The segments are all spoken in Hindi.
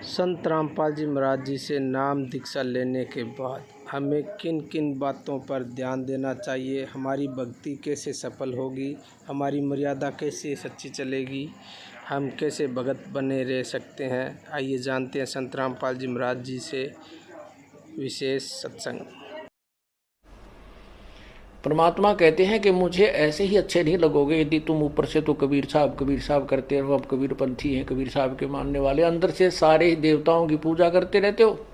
संत रामपाल जी महाराज जी से नाम दीक्षा लेने के बाद हमें किन किन बातों पर ध्यान देना चाहिए, हमारी भक्ति कैसे सफल होगी, हमारी मर्यादा कैसे सच्ची चलेगी, हम कैसे भगत बने रह सकते हैं। आइए जानते हैं संत रामपाल जी महाराज जी से विशेष सत्संग। परमात्मा कहते हैं कि मुझे ऐसे ही अच्छे नहीं लगोगे यदि तुम ऊपर से तो कबीर साहब करते रहो, अब कबीर पंथी हैं, कबीर साहब के मानने वाले, अंदर से सारे देवताओं की पूजा करते रहते हो।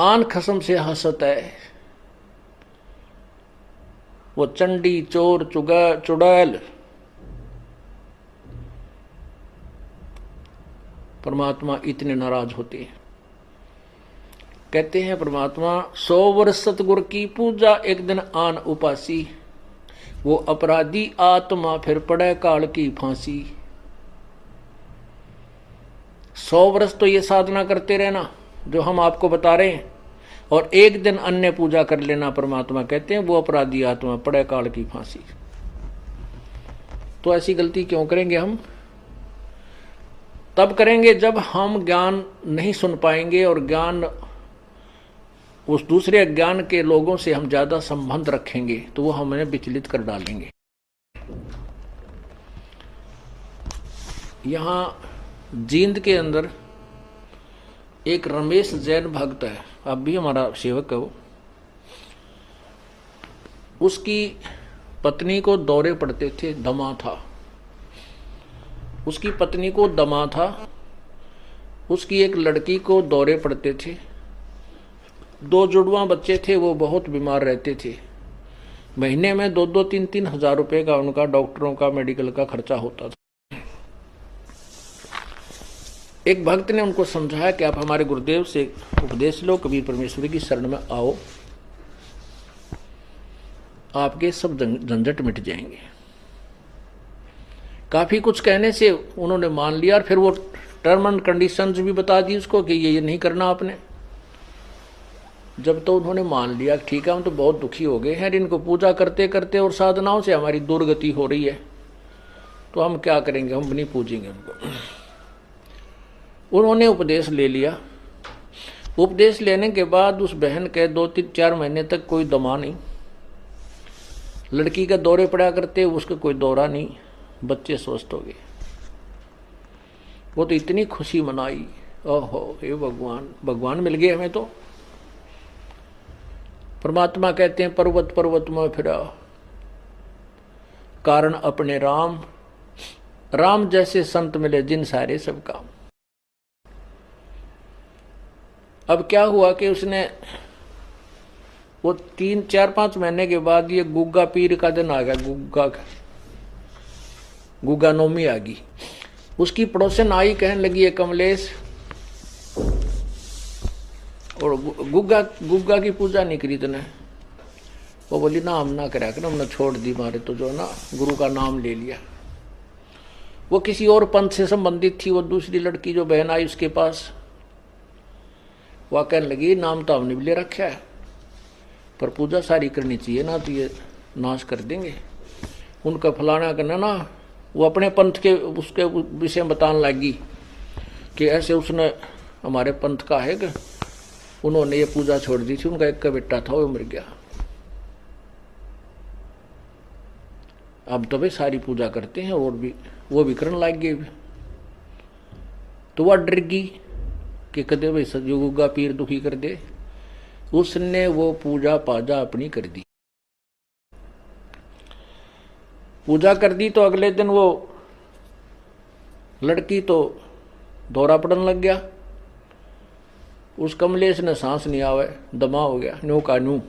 आन खसम से हंसत है वो चंडी चोर चुड़ैल। परमात्मा इतने नाराज होते हैं। कहते हैं परमात्मा 100 वर्ष सतगुर की पूजा एक दिन आन उपासी, वो अपराधी आत्मा फिर पड़े काल की फांसी। 100 वर्ष तो ये साधना करते रहना जो हम आपको बता रहे हैं, और एक दिन अन्य पूजा कर लेना। परमात्मा कहते हैं वो अपराधी आत्मा पड़े काल की फांसी। तो ऐसी गलती क्यों करेंगे हम? तब करेंगे जब हम ज्ञान नहीं सुन पाएंगे और ज्ञान उस दूसरे ज्ञान के लोगों से हम ज्यादा संबंध रखेंगे तो वो हमें विचलित कर डालेंगे। यहां जींद के अंदर एक रमेश जैन भक्त है, अब भी हमारा सेवक है वो। उसकी पत्नी को दौरे पड़ते थे, दमा था। उसकी पत्नी को दमा था, उसकी एक लड़की को दौरे पड़ते थे। 2 जुड़वा बच्चे थे, वो बहुत बीमार रहते थे। महीने में 2-2, 3-3 हजार रुपए का उनका डॉक्टरों का मेडिकल का खर्चा होता था। एक भक्त ने उनको समझाया कि आप हमारे गुरुदेव से उपदेश लो, कबीर परमेश्वरी की शरण में आओ, आपके सब झंझट मिट जाएंगे। काफी कुछ कहने से उन्होंने मान लिया, और फिर वो टर्म एंड कंडीशंस भी बता दी उसको कि ये नहीं करना आपने। जब तो उन्होंने मान लिया ठीक है, हम तो बहुत दुखी हो गए हैं, इनको पूजा करते करते और साधनाओं से हमारी दुर्गति हो रही है, तो हम क्या करेंगे, हम नहीं पूजेंगे उनको। उन्होंने उपदेश ले लिया। उपदेश लेने के बाद उस बहन के 2-3-4 महीने तक कोई दमा नहीं, लड़की का दौरे पड़ा करते, उसका कोई दौरा नहीं, बच्चे स्वस्थ हो गए। वो तो इतनी खुशी मनाई, ओहो हे भगवान, भगवान मिल गए हमें। तो परमात्मा कहते हैं पर्वत पर्वत में फिरा, कारण अपने राम, राम जैसे संत मिले जिन सारे सब काम। अब क्या हुआ कि उसने वो 3-4-5 महीने के बाद ये गुग्गा पीर का दिन आ गया, गुग्गा नौमी आ गई। उसकी पड़ोसन आई, कहने लगी है कमलेश, और गुग्गा की पूजा नहीं करी तूने? वो बोली ना, हम ना करा कर, हमने छोड़ दी, मारे तो जो ना गुरु का नाम ले लिया। वो किसी और पंथ से संबंधित थी, वो दूसरी लड़की जो बहन आई उसके पास, वह कहने लगी नाम तो हमने भी ले रखा है, पर पूजा सारी करनी चाहिए ना, तो ये नाश कर देंगे। उनका फलाना करना ना, वो अपने पंथ के उसके विषय में बताने लगी कि ऐसे उसने हमारे पंथ का है कि उन्होंने ये पूजा छोड़ दी थी, उनका एक का बेटा था वो मर गया, अब तो भाई सारी पूजा करते हैं, और भी वो भी करने लग गए। तो वह डर गई कि कदे भाई सतयुगा पीर दुखी कर दे। उसने वो पूजा पाजा अपनी कर दी। पूजा कर दी तो अगले दिन वो लड़की तो दौरा पड़ने लग गया। उस कमलेश ने सांस नहीं आवे, दमा हो गया, न्यू का न्यू,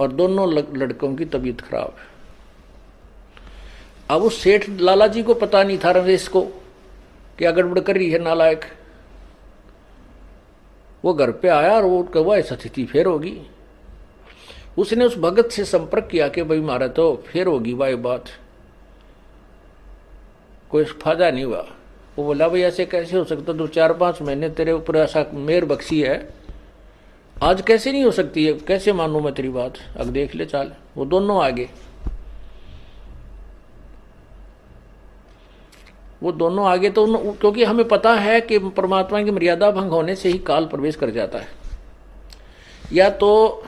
और दोनों लड़कों की तबीयत खराब है। अब उस सेठ लाला जी को पता नहीं था रमेश को क्या गड़बड़ कर रही है नालायक। वो घर पे आया और वो कहा ऐसा स्थिति फिर होगी। उसने उस भगत से संपर्क किया कि भाई मारा तो फिर होगी भाई बात, कोई फायदा नहीं हुआ। वो बोला भाई ऐसे कैसे हो सकता, 2-4-5 महीने तेरे ऊपर ऐसा मेहर बख्शी है, आज कैसे नहीं हो सकती है, कैसे मानूं मैं तेरी बात, अब देख ले चाल। वो दोनों आगे वो दोनों आगे तो क्योंकि हमें पता है कि परमात्मा की मर्यादा भंग होने से ही काल प्रवेश कर जाता है। या तो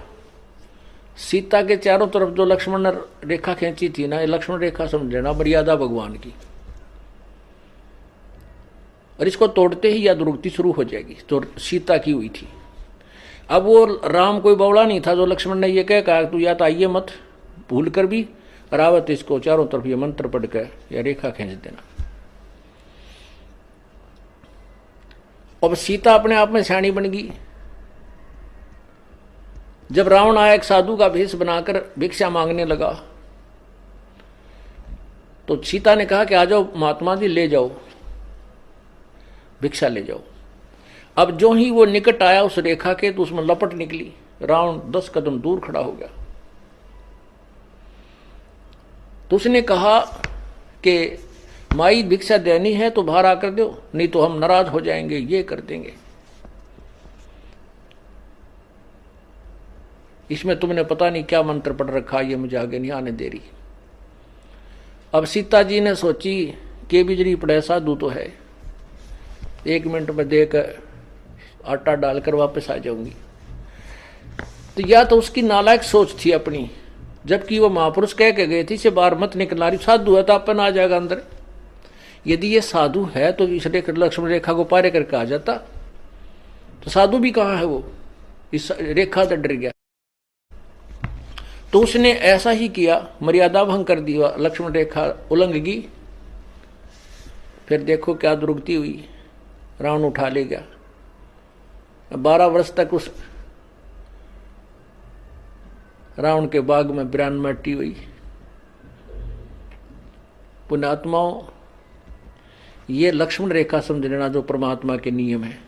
सीता के चारों तरफ जो लक्ष्मण ने रेखा खींची थी ना, ये लक्ष्मण रेखा समझ लेना मर्यादा भगवान की, और इसको तोड़ते ही या दुर्गति शुरू हो जाएगी जो सीता की हुई थी। अब वो राम कोई बौड़ा नहीं था जो लक्ष्मण ने ये कहा तू या तो आइए मत भूल कर भी, रावत इसको चारों तरफ ये मंत्र पढ़ कर या रेखा खींच देना। अब सीता अपने आप में सियाणी बन गई। जब रावण आया एक साधु का भेष बनाकर भिक्षा मांगने लगा, तो सीता ने कहा कि आ जाओ महात्मा जी, ले जाओ भिक्षा ले जाओ। अब जो ही वो निकट आया उस रेखा के, तो उसमें लपट निकली, रावण 10 कदम दूर खड़ा हो गया। तो उसने कहा कि माई भिक्षा देनी है तो बाहर आकर दो, नहीं तो हम नाराज हो जाएंगे, ये कर देंगे। इसमें तुमने पता नहीं क्या मंत्र पढ़ रखा, ये मुझे आगे नहीं आने दे रही। अब सीता जी ने सोची कि बिजली पड़े साधु तो है, 1 मिनट में देकर आटा डालकर वापस आ जाऊंगी। तो या तो उसकी नालायक सोच थी अपनी, जबकि वो महापुरुष कह के गए थे से बाहर मत निकलना रही, साधु है तो अपन आ जाएगा अंदर। यदि ये साधु है तो इस लक्ष्मण रेखा को पार करके आ जाता। तो साधु भी कहाँ है वो, इस रेखा से डर गया। तो उसने ऐसा ही किया, मर्यादा भंग कर दी, लक्ष्मण रेखा उल्लंघ गई। फिर देखो क्या दुर्गति हुई, रावण उठा ले गया। 12 वर्ष तक उस रावण के बाग में बिरान मट्टी हुई। पुण्यात्माओं, ये लक्ष्मण रेखा समझ लेना जो परमात्मा के नियम है।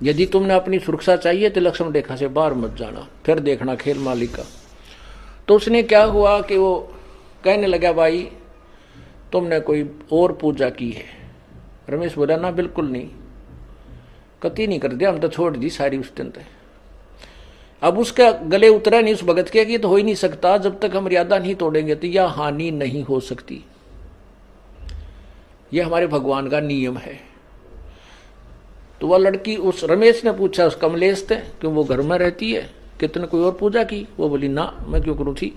यदि तुमने अपनी सुरक्षा चाहिए तो लक्ष्मण रेखा से बाहर मत जाना, फिर देखना खेल मालिक का। तो उसने क्या हुआ कि वो कहने लगा भाई तुमने कोई और पूजा की है। रमेश बोला ना बिल्कुल नहीं, कति नहीं कर दिया, हम तो छोड़ दी सारी उस दिन। अब उसके गले उतरा नहीं उस भगत के कि तो हो ही नहीं सकता, जब तक हम मर्यादा नहीं तोड़ेंगे तो यह हानि नहीं हो सकती। यह हमारे भगवान का नियम है। तो वह लड़की, उस रमेश ने पूछा उस कमलेश से कि वो घर में रहती है, कि तुमने कोई और पूजा की? वो बोली ना, मैं क्यों करूँ थी।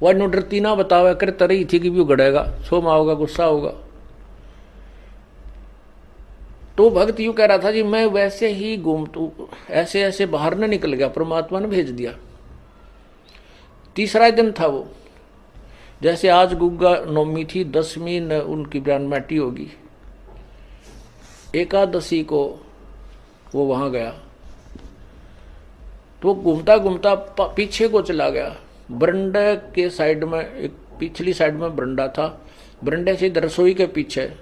वह डरती ना बतावा कर तरही थी कि भी गड़ेगा, सोमा होगा, गुस्सा होगा। तो भक्त यूं कह रहा था जी मैं वैसे ही घूमतू ऐसे ऐसे बाहर न निकल गया, परमात्मा ने भेज दिया। तीसरा दिन था वो, जैसे आज गुग्गा नवमी थी, 10वीं न उनकी ब्रह्मटी होगी, एकादशी को वो वहां गया। तो घूमता घूमता पीछे को चला गया। बरंडे के साइड में, एक पिछली साइड में बरंडा था, बरंडे से रसोई के पीछे,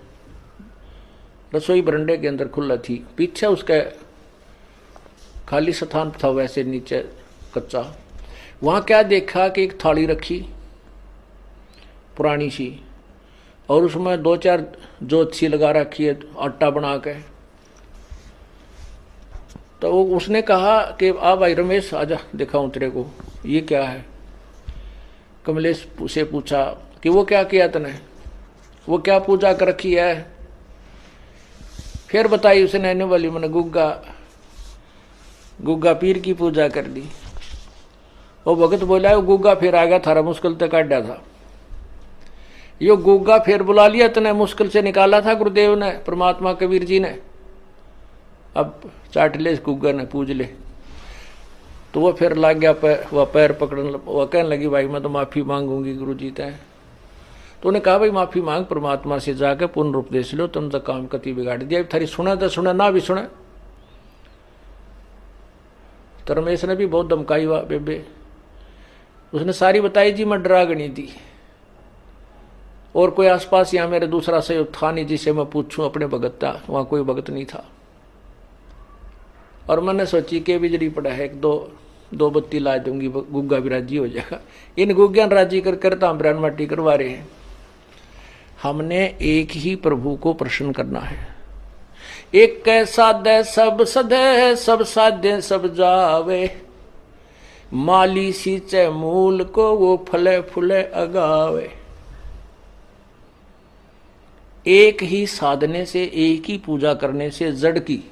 रसोई बरंडे के अंदर खुला थी, पीछे उसके खाली स्थान था, वैसे नीचे कच्चा। वहां क्या देखा कि एक थाली रखी पुरानी सी, और उसमें 2-4 जोत सी लगा रखी है आटा बना के। तो उसने कहा कि आ भाई रमेश आजा दिखाऊं तेरे को, ये क्या है। कमलेश से पूछा कि वो क्या किया तने, वो क्या पूजा कर रखी है। फिर बताई उसने, आने वाली मैंने गुग्गा पीर की पूजा कर दी। वो भगत बोला वो गुग्गा फिर आ गया, थारा मुश्किल तक काटा था। यो गुग्गा फिर बुला लिया तने, मुश्किल से निकाला था गुरुदेव ने, परमात्मा कबीर जी ने। अब चाट ले गुग्गा ने, पूज ले। तो वो फिर लग गया वह पैर पकड़ने, वह कहने लगी भाई मैं तो माफी मांगूंगी गुरु जी तय। तो उन्हें कहा भाई माफी मांग, परमात्मा से जाकर पूर्ण उपदेश लो, तुम तो काम कति बिगाड़ दिया। थारी सुना तो सुना, ना भी सुना। तो रमेश ने भी बहुत धमकाई हुआ बेबे, उसने सारी बताई जी, मैं डरागनी थी और कोई आसपास यहाँ मेरे दूसरा सहयोग था नहीं जिसे मैं पूछूं अपने भगत था, वहां कोई भगत नहीं था। और मैंने सोची कि बिजली पड़ा है, एक दो बत्ती ला दूंगी, गुग्गा भी राजी हो जाएगा। इन गुग्गा राजी करता हम ब्राह्मण माटी करवा रहे हैं। हमने एक ही प्रभु को प्रसन्न करना है। एक साधे सब सधे, सब साधे सब जावे, माली सींचे मूल को वो फले फूले अगावे। एक ही साधने से, एक ही पूजा करने से जड़ की,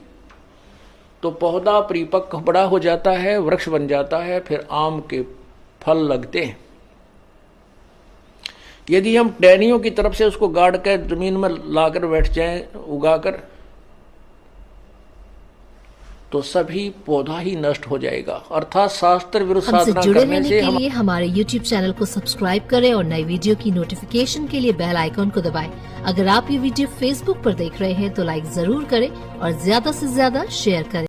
तो पौधा परिपक्व बड़ा हो जाता है, वृक्ष बन जाता है, फिर आम के फल लगते हैं। यदि हम टहनियों की तरफ से उसको गाड़ कर जमीन में लाकर बैठ जाएं, उगाकर, तो सभी पौधा ही नष्ट हो जाएगा। अर्थात शास्त्र विरुद्ध साधना जुड़े करने रहने से के लिए हमारे YouTube चैनल को सब्सक्राइब करें और नई वीडियो की नोटिफिकेशन के लिए बेल आइकॉन को दबाएं। अगर आप ये वीडियो Facebook पर देख रहे हैं तो लाइक जरूर करें और ज्यादा से ज्यादा शेयर करें।